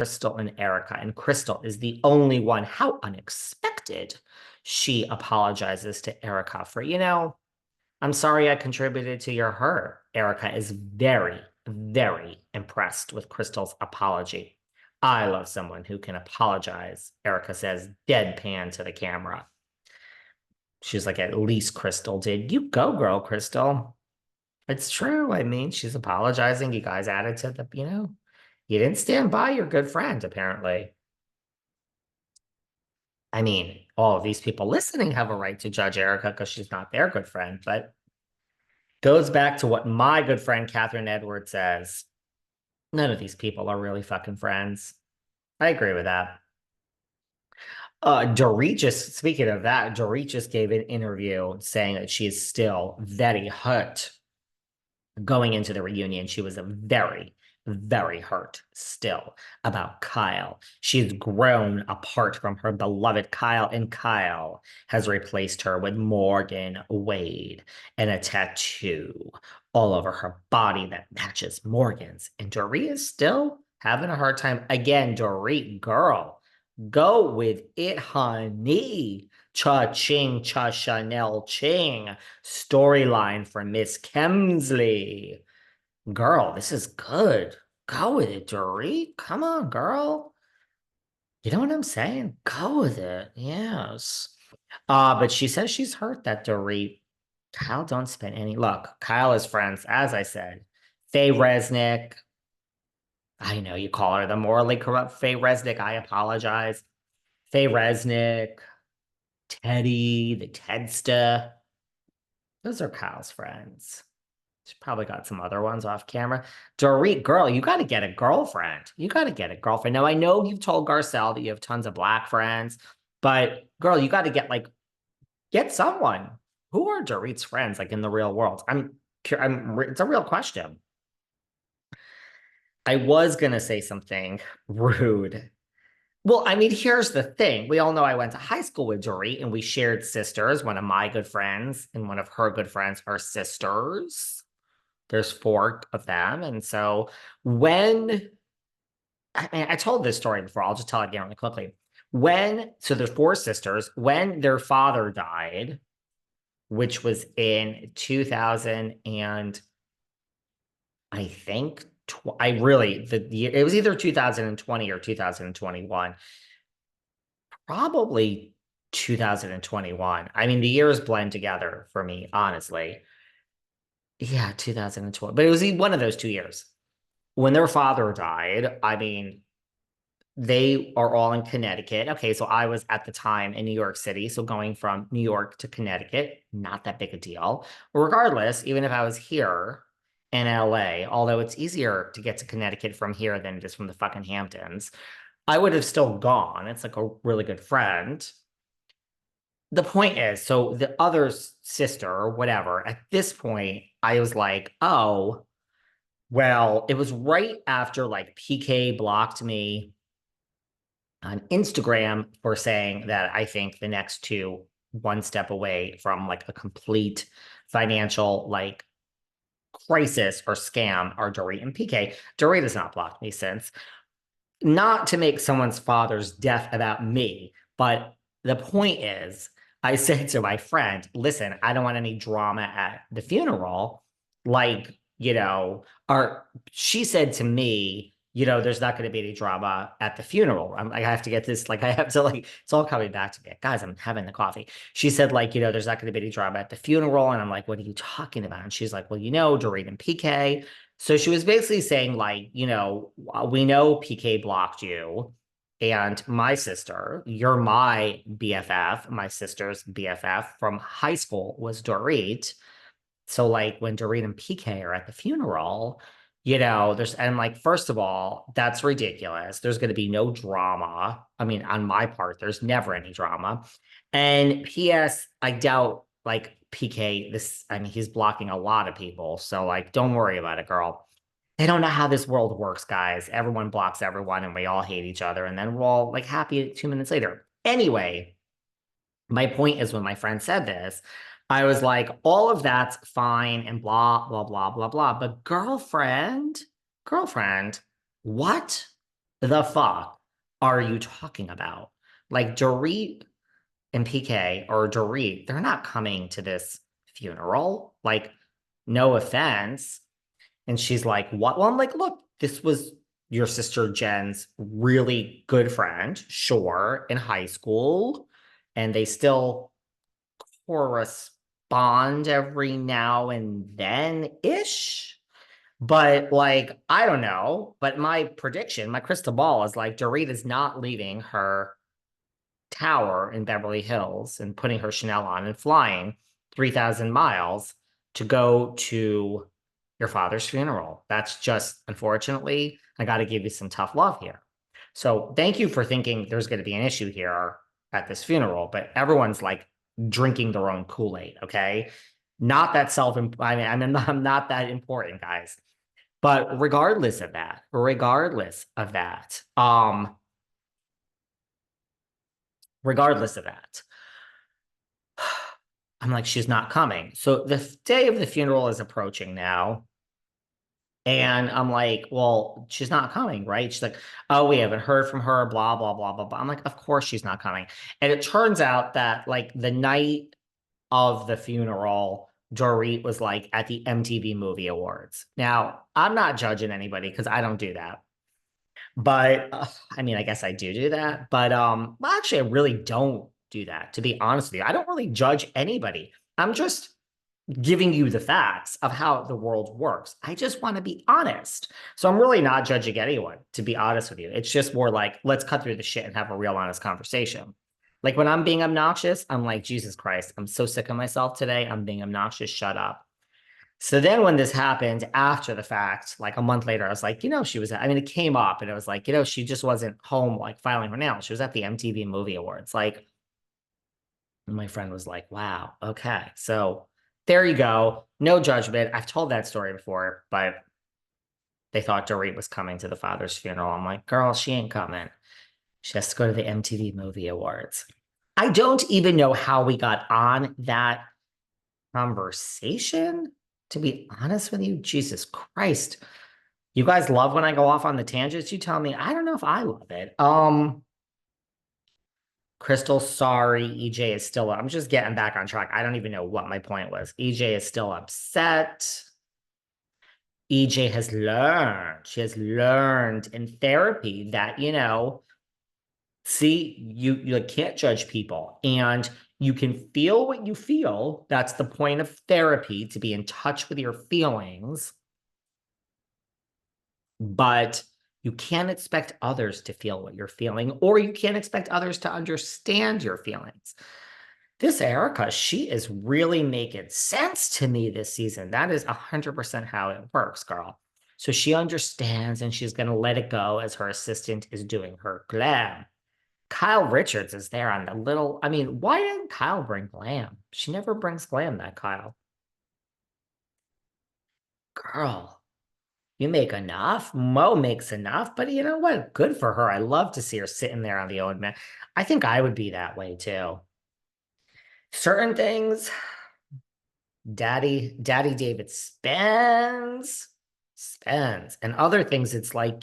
Crystal and Erika, and Crystal is the only one. How unexpected. She apologizes to Erika for, I'm sorry I contributed to your hurt. Erika is very, very impressed with Crystal's apology. I love someone who can apologize, Erika says, deadpan to the camera. She's like, at least Crystal did. You go, girl, Crystal. It's true. I mean, she's apologizing. You guys added to you didn't stand by your good friend, apparently. I mean, all of these people listening have a right to judge Erika because she's not their good friend, but goes back to what my good friend Catherine Edwards says. None of these people are really fucking friends. I agree with that. Dorit just, speaking of that, Dorit just gave an interview saying that she is still very hurt going into the reunion. She was very, very hurt still about Kyle. She's grown apart from her beloved Kyle, and Kyle has replaced her with Morgan Wade and a tattoo all over her body that matches Morgan's. And Dorit is still having a hard time. Again, Dorit, girl, go with it, honey. Cha-ching, cha-Chanel ching. Storyline for Miss Kemsley. Girl, this is good. Go with it, Dorit. Come on, girl. You know what I'm saying? Go with it. Yes. But she says she's hurt that Dorit. Kyle don't spend any. Look, Kyle is friends, as I said. Faye Resnick. I know you call her the morally corrupt Faye Resnick. I apologize. Faye Resnick. Teddi, the Tedsta. Those are Kyle's friends. She's probably got some other ones off camera. Dorit, girl, you got to get a girlfriend. You got to get a girlfriend. Now, I know you've told Garcelle that you have tons of black friends, but girl, you got to get someone. Who are Dorit's friends, like in the real world? It's a real question. I was going to say something rude. Well, I mean, here's the thing. We all know I went to high school with Dorit and we shared sisters. One of my good friends and one of her good friends are sisters. There's four of them. And so I told this story before, I'll just tell it again really quickly. So there's four sisters. When their father died, which was in 2000 and I think it was either 2020 or 2021. Probably 2021. I mean, the years blend together for me, honestly. Yeah, 2020. But it was one of those 2 years. When their father died, I mean, they are all in Connecticut. Okay, so I was at the time in New York City. So going from New York to Connecticut, not that big a deal. Regardless, even if I was here in LA, although it's easier to get to Connecticut from here than it is from the fucking Hamptons, I would have still gone. It's like a really good friend. The point is, so the other sister or whatever, at this point, I was like, oh, well, it was right after like PK blocked me on Instagram for saying that I think the next two, one step away from like a complete financial like crisis or scam, are Dorit and PK. Dorit has not blocked me since. Not to make someone's father's death about me, but the point is, I said to my friend, listen, I don't want any drama at the funeral. Like, she said to me, there's not going to be any drama at the funeral. I have to get this, like, I have to, like, it's all coming back to me. Guys, I'm having the coffee. She said, like, there's not going to be any drama at the funeral. And I'm like, what are you talking about? And she's like, well, Dorit and PK. So she was basically saying, like, we know PK blocked you. And my sister, you're my BFF, my sister's BFF from high school was Dorit. So, like, when Dorit and PK are at the funeral, and like, first of all, that's ridiculous. There's going to be no drama. I mean, on my part, there's never any drama. And P.S., I doubt, like, PK, he's blocking a lot of people. So, like, don't worry about it, girl. They don't know how this world works, guys. Everyone blocks everyone and we all hate each other. And then we're all like happy 2 minutes later. Anyway, my point is when my friend said this, I was like, all of that's fine and blah, blah, blah, blah, blah. But girlfriend, what? the fuck are you talking about? Like Dorit and PK or Dorit, they're not coming to this funeral. Like, no offense. And she's like, what? Well, I'm like, look, this was your sister Jen's really good friend, sure, in high school. And they still correspond every now and then ish. But like, I don't know. But my prediction, my crystal ball is like Dorit is not leaving her tower in Beverly Hills and putting her Chanel on and flying 3,000 miles to go to your father's funeral. That's just, unfortunately, I got to give you some tough love here. So thank you for thinking there's going to be an issue here at this funeral, but everyone's like drinking their own Kool-Aid, okay? Not that I'm not that important, guys. But regardless of that, I'm like, she's not coming. So the day of the funeral is approaching now. And I'm like, well, she's not coming, right? She's like, oh, we haven't heard from her, blah, blah, blah, blah, blah. I'm like, of course she's not coming. And it turns out that like the night of the funeral, Dorit was like at the MTV Movie Awards. Now, I'm not judging anybody because I don't do that. But I mean, I guess I do that. But well, actually, I really don't do that, to be honest with you. I don't really judge anybody. I'm just giving you the facts of how the world works. I just want to be honest. So I'm really not judging anyone, to be honest with you. It's just more like, let's cut through the shit and have a real honest conversation. Like when I'm being obnoxious, I'm like, Jesus Christ, I'm so sick of myself today. I'm being obnoxious. Shut up. So then when this happened after the fact, like a month later, I was like, she was, I mean, it came up and it was like, she just wasn't home, like filing her nails. She was at the MTV Movie Awards. Like, my friend was like, wow, okay. So there you go. No judgment. I've told that story before, but they thought Dorit was coming to the father's funeral. I'm like, girl, she ain't coming. She has to go to the MTV Movie Awards. I don't even know how we got on that conversation, to be honest with you. Jesus Christ. You guys love when I go off on the tangents. You tell me. I don't know if I love it. Crystal, sorry, EJ is still. I'm just getting back on track. I don't even know what my point was. EJ is still upset. EJ has learned. She has learned in therapy that, see, you can't judge people and you can feel what you feel. That's the point of therapy, to be in touch with your feelings. But you can't expect others to feel what you're feeling, or you can't expect others to understand your feelings. This Erika, she is really making sense to me this season. That is 100% how it works, girl. So she understands and she's going to let it go as her assistant is doing her glam. Kyle Richards is there on the little, I mean, why didn't Kyle bring glam? She never brings glam, that Kyle. Girl, you make enough. Mo makes enough, but you know what? Good for her. I love to see her sitting there on the old man. I think I would be that way too. Certain things, Daddy David spends, and other things, it's like,